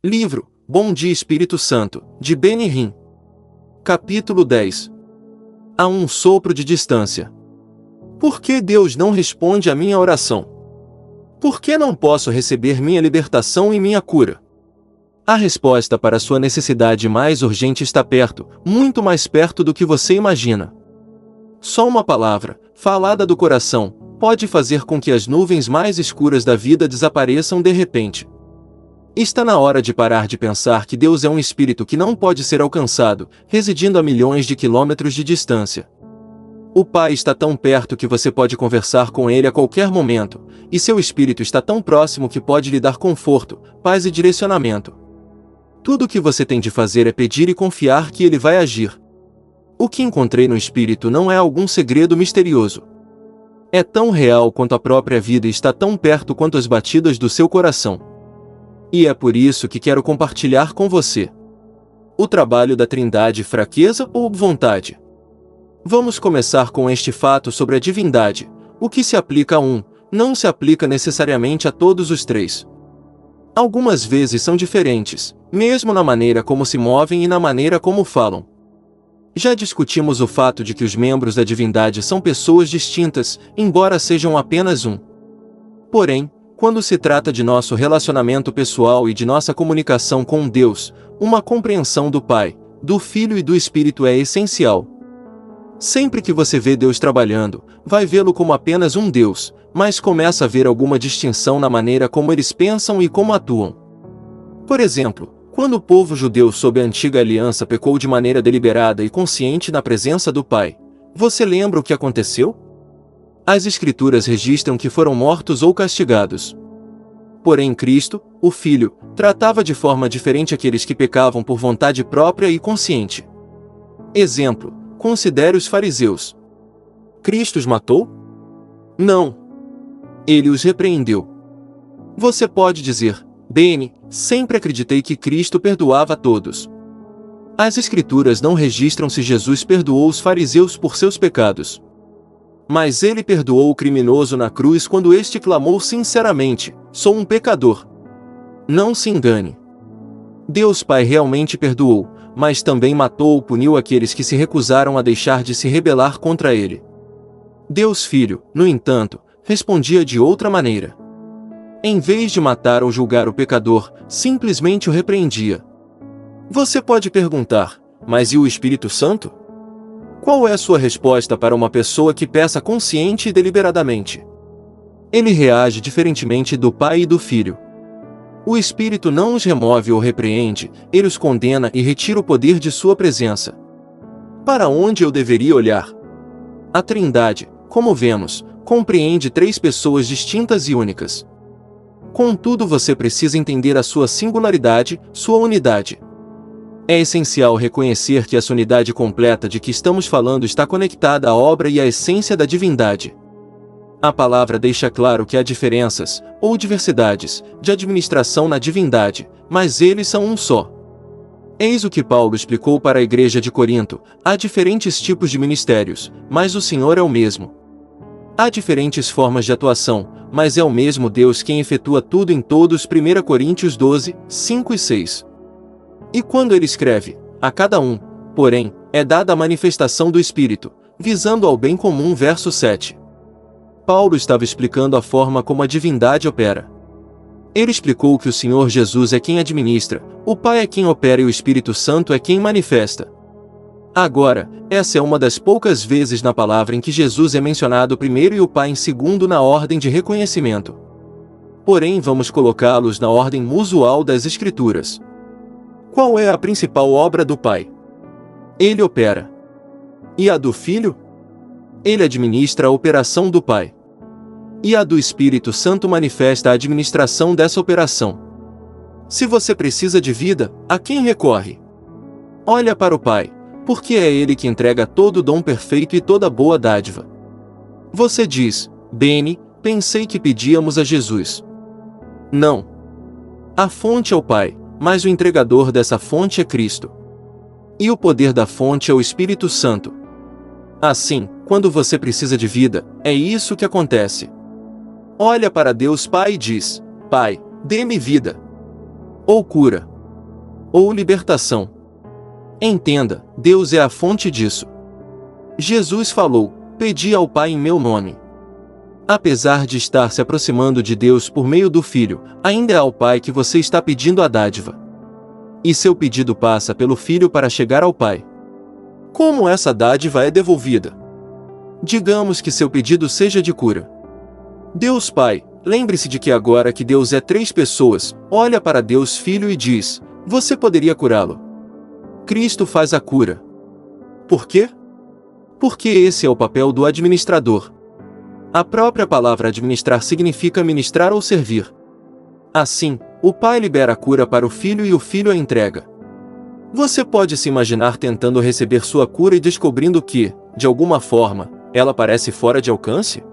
Livro Bom Dia Espírito Santo, de Benihim. Capítulo 10. A um sopro de distância. Por que Deus não responde à minha oração? Por que não posso receber minha libertação e minha cura? A resposta para sua necessidade mais urgente está perto, muito mais perto do que você imagina. Só uma palavra, falada do coração, pode fazer com que as nuvens mais escuras da vida desapareçam de repente. Está na hora de parar de pensar que Deus é um espírito que não pode ser alcançado, residindo a milhões de quilômetros de distância. O Pai está tão perto que você pode conversar com Ele a qualquer momento, e seu espírito está tão próximo que pode lhe dar conforto, paz e direcionamento. Tudo o que você tem de fazer é pedir e confiar que Ele vai agir. O que encontrei no espírito não é algum segredo misterioso. É tão real quanto a própria vida e está tão perto quanto as batidas do seu coração. E é por isso que quero compartilhar com você. O trabalho da Trindade: fraqueza ou vontade? Vamos começar com este fato sobre a divindade. O que se aplica a um, não se aplica necessariamente a todos os três. Algumas vezes são diferentes, mesmo na maneira como se movem e na maneira como falam. Já discutimos o fato de que os membros da divindade são pessoas distintas, embora sejam apenas um. Porém, quando se trata de nosso relacionamento pessoal e de nossa comunicação com Deus, uma compreensão do Pai, do Filho e do Espírito é essencial. Sempre que você vê Deus trabalhando, vai vê-lo como apenas um Deus, mas começa a ver alguma distinção na maneira como eles pensam e como atuam. Por exemplo, quando o povo judeu sob a antiga aliança pecou de maneira deliberada e consciente na presença do Pai, você lembra o que aconteceu? As Escrituras registram que foram mortos ou castigados. Porém Cristo, o Filho, tratava de forma diferente aqueles que pecavam por vontade própria e consciente. Exemplo, considere os fariseus. Cristo os matou? Não. Ele os repreendeu. Você pode dizer: Beni, sempre acreditei que Cristo perdoava a todos. As Escrituras não registram se Jesus perdoou os fariseus por seus pecados. Mas ele perdoou o criminoso na cruz quando este clamou sinceramente: sou um pecador. Não se engane. Deus Pai realmente perdoou, mas também matou ou puniu aqueles que se recusaram a deixar de se rebelar contra ele. Deus Filho, no entanto, respondia de outra maneira. Em vez de matar ou julgar o pecador, simplesmente o repreendia. Você pode perguntar: mas e o Espírito Santo? Qual é a sua resposta para uma pessoa que peca consciente e deliberadamente? Ele reage diferentemente do Pai e do Filho. O Espírito não os remove ou repreende, ele os condena e retira o poder de sua presença. Para onde eu deveria olhar? A Trindade, como vemos, compreende três pessoas distintas e únicas. Contudo, você precisa entender a sua singularidade, sua unidade. É essencial reconhecer que essa unidade completa de que estamos falando está conectada à obra e à essência da divindade. A palavra deixa claro que há diferenças, ou diversidades, de administração na divindade, mas eles são um só. Eis o que Paulo explicou para a igreja de Corinto: há diferentes tipos de ministérios, mas o Senhor é o mesmo. Há diferentes formas de atuação, mas é o mesmo Deus quem efetua tudo em todos. 1 Coríntios 12, 5 e 6. E quando ele escreve: a cada um, porém, é dada a manifestação do Espírito, visando ao bem comum. Verso 7. Paulo estava explicando a forma como a divindade opera. Ele explicou que o Senhor Jesus é quem administra, o Pai é quem opera e o Espírito Santo é quem manifesta. Agora, essa é uma das poucas vezes na palavra em que Jesus é mencionado primeiro e o Pai em segundo na ordem de reconhecimento. Porém, vamos colocá-los na ordem usual das Escrituras. Qual é a principal obra do Pai? Ele opera. E a do Filho? Ele administra a operação do Pai. E a do Espírito Santo manifesta a administração dessa operação. Se você precisa de vida, a quem recorre? Olha para o Pai, porque é Ele que entrega todo dom perfeito e toda boa dádiva. Você diz: Beni, pensei que pedíamos a Jesus. Não. A fonte é o Pai, mas o entregador dessa fonte é Cristo. E o poder da fonte é o Espírito Santo. Assim, quando você precisa de vida, é isso que acontece. Olha para Deus Pai e diz: Pai, dê-me vida. ou cura, ou libertação. Entenda, Deus é a fonte disso. Jesus falou: pedi ao Pai em meu nome. Apesar de estar se aproximando de Deus por meio do Filho, ainda é ao Pai que você está pedindo a dádiva. E seu pedido passa pelo Filho para chegar ao Pai. Como essa dádiva é devolvida? Digamos que seu pedido seja de cura. Deus Pai, lembre-se de que agora que Deus é 3 pessoas, olha para Deus Filho e diz: você poderia curá-lo. Cristo faz a cura. Por quê? Porque esse é o papel do administrador. A própria palavra administrar significa ministrar ou servir. Assim, o Pai libera a cura para o Filho e o Filho a entrega. Você pode se imaginar tentando receber sua cura e descobrindo que, de alguma forma, ela parece fora de alcance?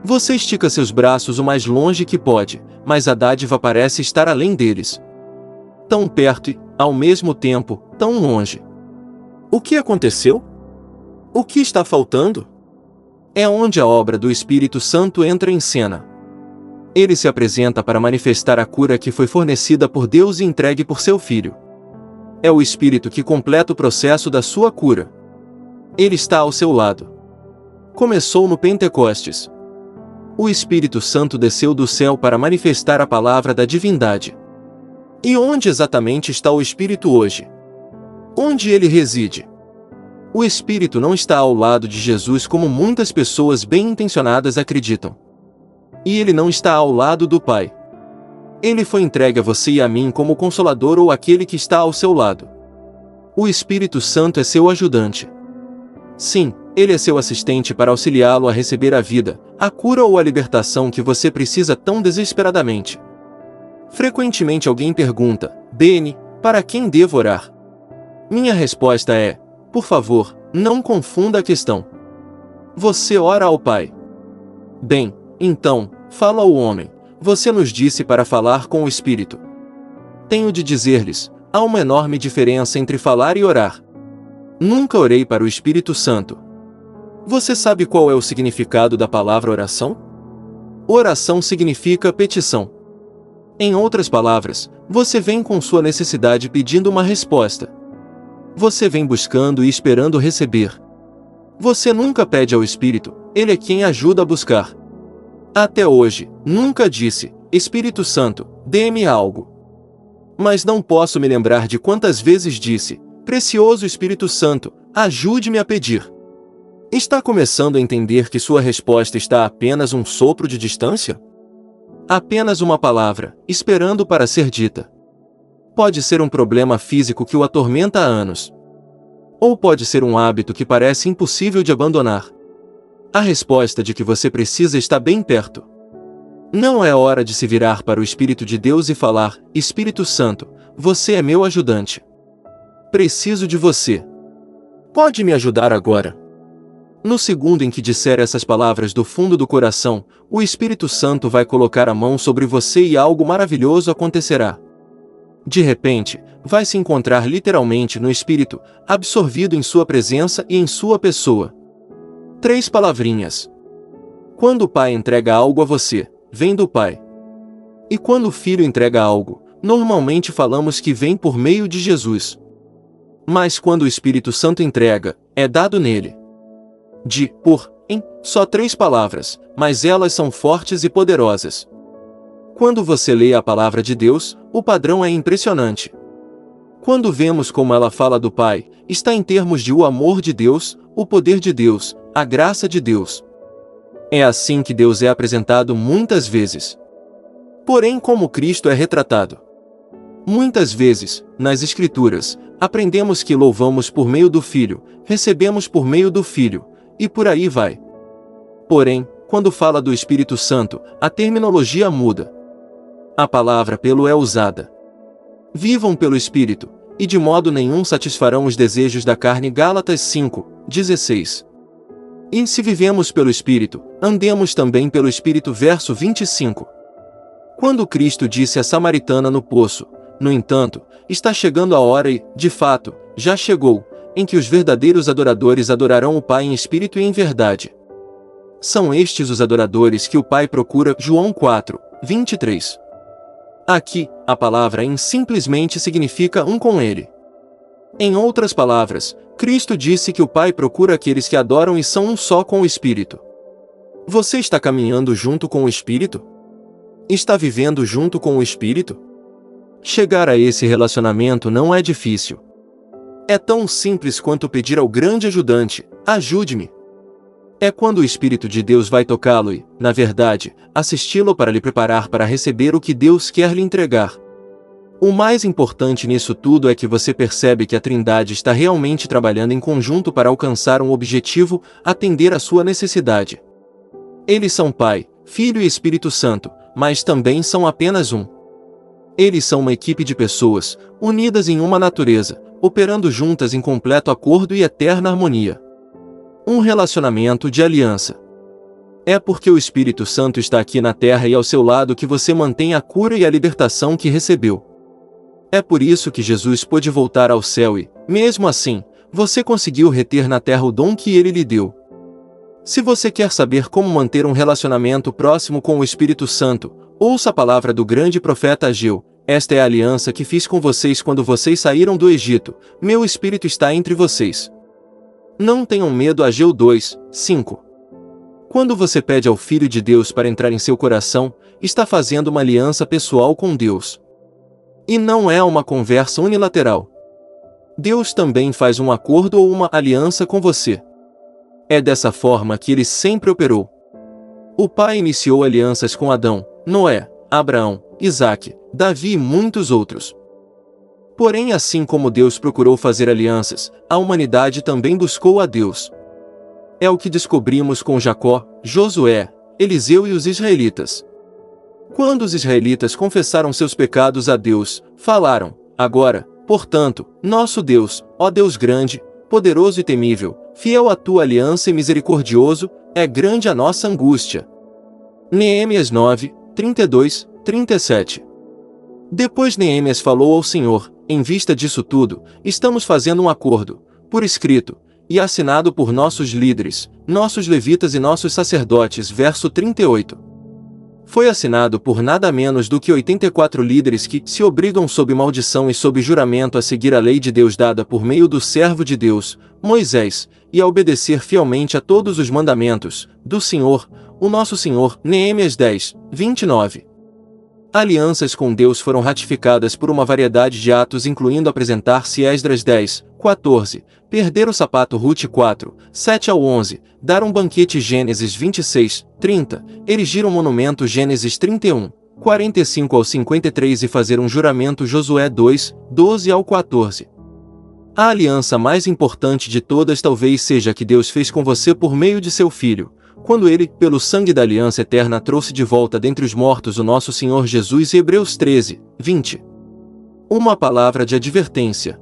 Você estica seus braços o mais longe que pode, mas a dádiva parece estar além deles. Tão perto e, ao mesmo tempo, tão longe. O que aconteceu? O que está faltando? É onde a obra do Espírito Santo entra em cena. Ele se apresenta para manifestar a cura que foi fornecida por Deus e entregue por seu Filho. É o Espírito que completa o processo da sua cura. Ele está ao seu lado. Começou no Pentecostes. O Espírito Santo desceu do céu para manifestar a palavra da divindade. E onde exatamente está o Espírito hoje? Onde ele reside? O Espírito não está ao lado de Jesus como muitas pessoas bem-intencionadas acreditam. E ele não está ao lado do Pai. Ele foi entregue a você e a mim como Consolador ou aquele que está ao seu lado. O Espírito Santo é seu ajudante. Sim, ele é seu assistente para auxiliá-lo a receber a vida, a cura ou a libertação que você precisa tão desesperadamente. Frequentemente alguém pergunta: Beni, para quem devo orar? Minha resposta é: por favor, não confunda a questão. Você ora ao Pai. Bem, então, fala ao homem: você nos disse para falar com o Espírito. Tenho de dizer-lhes, há uma enorme diferença entre falar e orar. Nunca orei para o Espírito Santo. Você sabe qual é o significado da palavra oração? Oração significa petição. Em outras palavras, você vem com sua necessidade pedindo uma resposta. Você vem buscando e esperando receber. Você nunca pede ao Espírito, ele é quem ajuda a buscar. Até hoje, nunca disse: Espírito Santo, dê-me algo. Mas não posso me lembrar de quantas vezes disse: Precioso Espírito Santo, ajude-me a pedir. Está começando a entender que sua resposta está a apenas um sopro de distância? Apenas uma palavra, esperando para ser dita. Pode ser um problema físico que o atormenta há anos. Ou pode ser um hábito que parece impossível de abandonar. A resposta de que você precisa está bem perto. Não é hora de se virar para o Espírito de Deus e falar: Espírito Santo, você é meu ajudante. Preciso de você. Pode me ajudar agora? No segundo em que disser essas palavras do fundo do coração, o Espírito Santo vai colocar a mão sobre você e algo maravilhoso acontecerá. De repente, vai se encontrar literalmente no Espírito, absorvido em sua presença e em sua pessoa. 3 palavrinhas. Quando o Pai entrega algo a você, vem do Pai. E quando o Filho entrega algo, normalmente falamos que vem por meio de Jesus. Mas quando o Espírito Santo entrega, é dado nele. Em, só 3 palavras, mas elas são fortes e poderosas. Quando você lê a palavra de Deus, o padrão é impressionante. Quando vemos como ela fala do Pai, está em termos de o amor de Deus, o poder de Deus, a graça de Deus. É assim que Deus é apresentado muitas vezes. Porém, como Cristo é retratado? Muitas vezes, nas Escrituras, aprendemos que louvamos por meio do Filho, recebemos por meio do Filho, e por aí vai. Porém, quando fala do Espírito Santo, a terminologia muda. A palavra pelo é usada. Vivam pelo Espírito, e de modo nenhum satisfarão os desejos da carne. Gálatas 5:16. E se vivemos pelo Espírito, andemos também pelo Espírito. Verso 25. Quando Cristo disse à samaritana no poço: no entanto, está chegando a hora e, de fato, já chegou, em que os verdadeiros adoradores adorarão o Pai em espírito e em verdade. São estes os adoradores que o Pai procura. João 4:23. Aqui, a palavra em simplesmente significa um com ele. Em outras palavras, Cristo disse que o Pai procura aqueles que adoram e são um só com o Espírito. Você está caminhando junto com o Espírito? Está vivendo junto com o Espírito? Chegar a esse relacionamento não é difícil. É tão simples quanto pedir ao grande ajudante: ajude-me. É quando o Espírito de Deus vai tocá-lo e, na verdade, assisti-lo para lhe preparar para receber o que Deus quer lhe entregar. O mais importante nisso tudo é que você percebe que a Trindade está realmente trabalhando em conjunto para alcançar um objetivo, atender à sua necessidade. Eles são Pai, Filho e Espírito Santo, mas também são apenas um. Eles são uma equipe de pessoas, unidas em uma natureza, operando juntas em completo acordo e eterna harmonia. Um relacionamento de aliança. É porque o Espírito Santo está aqui na terra e ao seu lado que você mantém a cura e a libertação que recebeu. É por isso que Jesus pôde voltar ao céu e, mesmo assim, você conseguiu reter na terra o dom que ele lhe deu. Se você quer saber como manter um relacionamento próximo com o Espírito Santo, ouça a palavra do grande profeta Ageu: esta é a aliança que fiz com vocês quando vocês saíram do Egito, meu Espírito está entre vocês. Não tenham medo. Ageu 2, 5. Quando você pede ao Filho de Deus para entrar em seu coração, está fazendo uma aliança pessoal com Deus. E não é uma conversa unilateral. Deus também faz um acordo ou uma aliança com você. É dessa forma que ele sempre operou. O Pai iniciou alianças com Adão, Noé, Abraão, Isaque, Davi e muitos outros. Porém, assim como Deus procurou fazer alianças, a humanidade também buscou a Deus. É o que descobrimos com Jacó, Josué, Eliseu e os israelitas. Quando os israelitas confessaram seus pecados a Deus, falaram: agora, portanto, nosso Deus, ó Deus grande, poderoso e temível, fiel à tua aliança e misericordioso, é grande a nossa angústia. Neemias 9, 32, 37. Depois Neemias falou ao Senhor: em vista disso tudo, estamos fazendo um acordo, por escrito, e assinado por nossos líderes, nossos levitas e nossos sacerdotes. Verso 38. Foi assinado por nada menos do que 84 líderes que se obrigam sob maldição e sob juramento a seguir a lei de Deus dada por meio do servo de Deus, Moisés, e a obedecer fielmente a todos os mandamentos do Senhor, o nosso Senhor. Neemias 10, 29. Alianças com Deus foram ratificadas por uma variedade de atos, incluindo apresentar-se Esdras 10, 14, perder o sapato Rute 4, 7 ao 11, dar um banquete Gênesis 26, 30, erigir um monumento Gênesis 31, 45 ao 53 e fazer um juramento Josué 2, 12 ao 14. A aliança mais importante de todas talvez seja a que Deus fez com você por meio de seu Filho, quando ele, pelo sangue da aliança eterna, trouxe de volta dentre os mortos o nosso Senhor Jesus. Hebreus 13, 20. Uma palavra de advertência.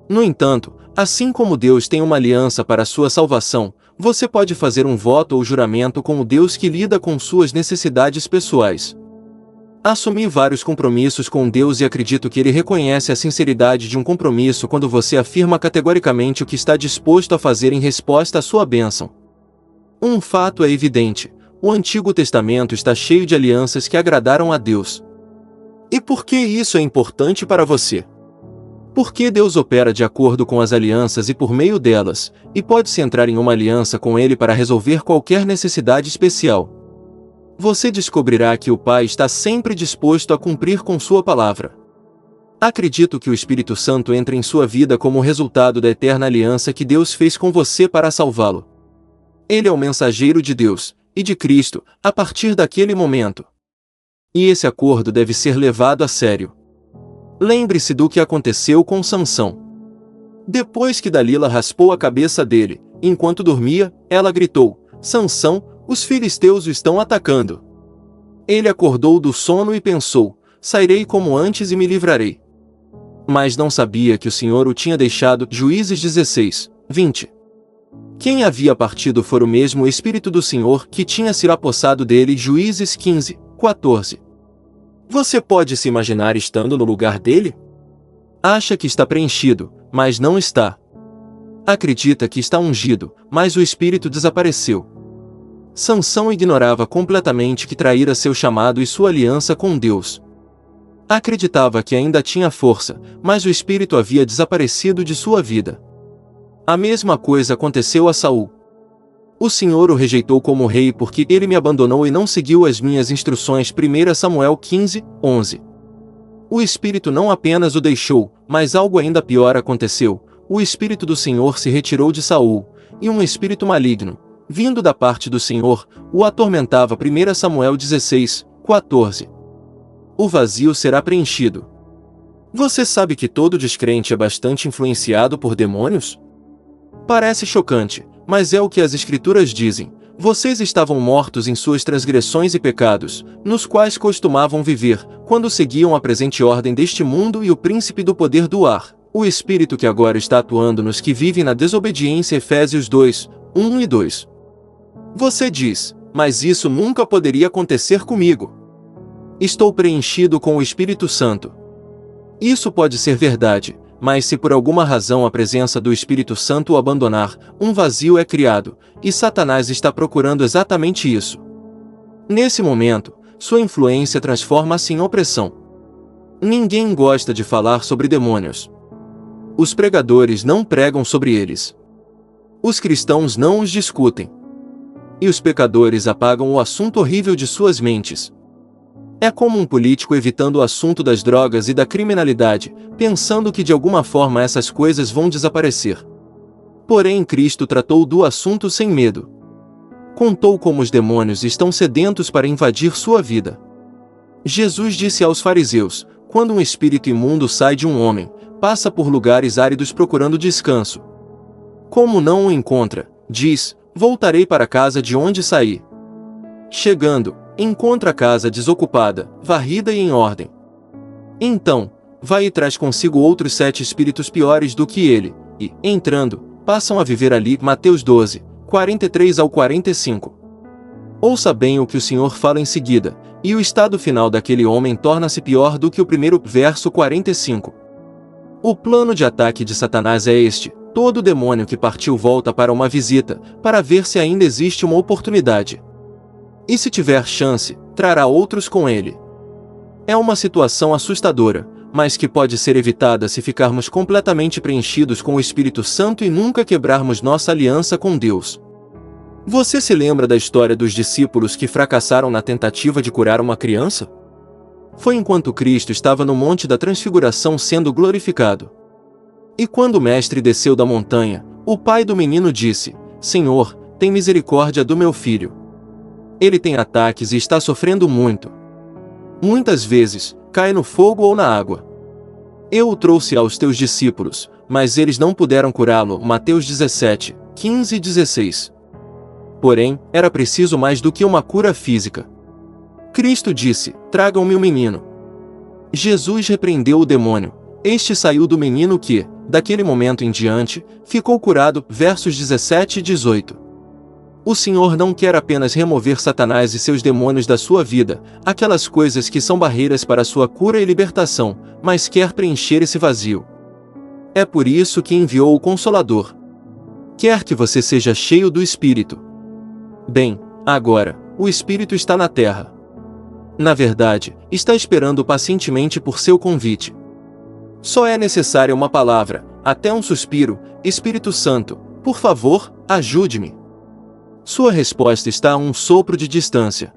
No entanto, assim como Deus tem uma aliança para a sua salvação, você pode fazer um voto ou juramento com o Deus que lida com suas necessidades pessoais. Assumi vários compromissos com Deus e acredito que Ele reconhece a sinceridade de um compromisso quando você afirma categoricamente o que está disposto a fazer em resposta à sua bênção. Um fato é evidente: o Antigo Testamento está cheio de alianças que agradaram a Deus. E por que isso é importante para você? Porque Deus opera de acordo com as alianças e por meio delas, e pode-se entrar em uma aliança com Ele para resolver qualquer necessidade especial. Você descobrirá que o Pai está sempre disposto a cumprir com sua palavra. Acredito que o Espírito Santo entra em sua vida como resultado da eterna aliança que Deus fez com você para salvá-lo. Ele é o mensageiro de Deus, e de Cristo, a partir daquele momento. E esse acordo deve ser levado a sério. Lembre-se do que aconteceu com Sansão. Depois que Dalila raspou a cabeça dele, enquanto dormia, ela gritou: Sansão, os filisteus o estão atacando. Ele acordou do sono e pensou: sairei como antes e me livrarei. Mas não sabia que o Senhor o tinha deixado. Juízes 16, 20. Quem havia partido fora o mesmo Espírito do Senhor que tinha se apossado dele. Juízes 15, 14. Você pode se imaginar estando no lugar dele? Acha que está preenchido, mas não está. Acredita que está ungido, mas o Espírito desapareceu. Sansão ignorava completamente que traíra seu chamado e sua aliança com Deus. Acreditava que ainda tinha força, mas o espírito havia desaparecido de sua vida. A mesma coisa aconteceu a Saul. O Senhor o rejeitou como rei porque ele me abandonou e não seguiu as minhas instruções. 1 Samuel 15, 11. O espírito não apenas o deixou, mas algo ainda pior aconteceu. O espírito do Senhor se retirou de Saul, e um espírito maligno, vindo da parte do Senhor, o atormentava. 1 Samuel 16, 14. O vazio será preenchido. Você sabe que todo descrente é bastante influenciado por demônios? Parece chocante, mas é o que as Escrituras dizem. Vocês estavam mortos em suas transgressões e pecados, nos quais costumavam viver, quando seguiam a presente ordem deste mundo e o príncipe do poder do ar, o espírito que agora está atuando nos que vivem na desobediência. Efésios 2, 1 e 2. Você diz, mas isso nunca poderia acontecer comigo. Estou preenchido com o Espírito Santo. Isso pode ser verdade, mas se por alguma razão a presença do Espírito Santo o abandonar, um vazio é criado, e Satanás está procurando exatamente isso. Nesse momento, sua influência transforma-se em opressão. Ninguém gosta de falar sobre demônios. Os pregadores não pregam sobre eles. Os cristãos não os discutem. E os pecadores apagam o assunto horrível de suas mentes. É como um político evitando o assunto das drogas e da criminalidade, pensando que de alguma forma essas coisas vão desaparecer. Porém, Cristo tratou do assunto sem medo. Contou como os demônios estão sedentos para invadir sua vida. Jesus disse aos fariseus: quando um espírito imundo sai de um homem, passa por lugares áridos procurando descanso. Como não o encontra, diz: voltarei para a casa de onde saí. Chegando, encontra a casa desocupada, varrida e em ordem. Então, vai e traz consigo outros 7 espíritos piores do que ele, e, entrando, passam a viver ali. Mateus 12, 43 ao 45. Ouça bem o que o Senhor fala em seguida: e o estado final daquele homem torna-se pior do que o primeiro. Verso 45. O plano de ataque de Satanás é este: todo demônio que partiu volta para uma visita, para ver se ainda existe uma oportunidade. E se tiver chance, trará outros com ele. É uma situação assustadora, mas que pode ser evitada se ficarmos completamente preenchidos com o Espírito Santo e nunca quebrarmos nossa aliança com Deus. Você se lembra da história dos discípulos que fracassaram na tentativa de curar uma criança? Foi enquanto Cristo estava no Monte da Transfiguração sendo glorificado. E quando o mestre desceu da montanha, o pai do menino disse: Senhor, tem misericórdia do meu filho. Ele tem ataques e está sofrendo muito. Muitas vezes, cai no fogo ou na água. Eu o trouxe aos teus discípulos, mas eles não puderam curá-lo. Mateus 17, 15 e 16. Porém, era preciso mais do que uma cura física. Cristo disse: tragam-me o menino. Jesus repreendeu o demônio. Este saiu do menino que, daquele momento em diante, ficou curado. Versos 17 e 18. O Senhor não quer apenas remover Satanás e seus demônios da sua vida, aquelas coisas que são barreiras para sua cura e libertação, mas quer preencher esse vazio. É por isso que enviou o Consolador. Quer que você seja cheio do Espírito. Bem, agora, o Espírito está na terra. Na verdade, está esperando pacientemente por seu convite. Só é necessária uma palavra, até um suspiro: Espírito Santo, por favor, ajude-me. Sua resposta está a um sopro de distância.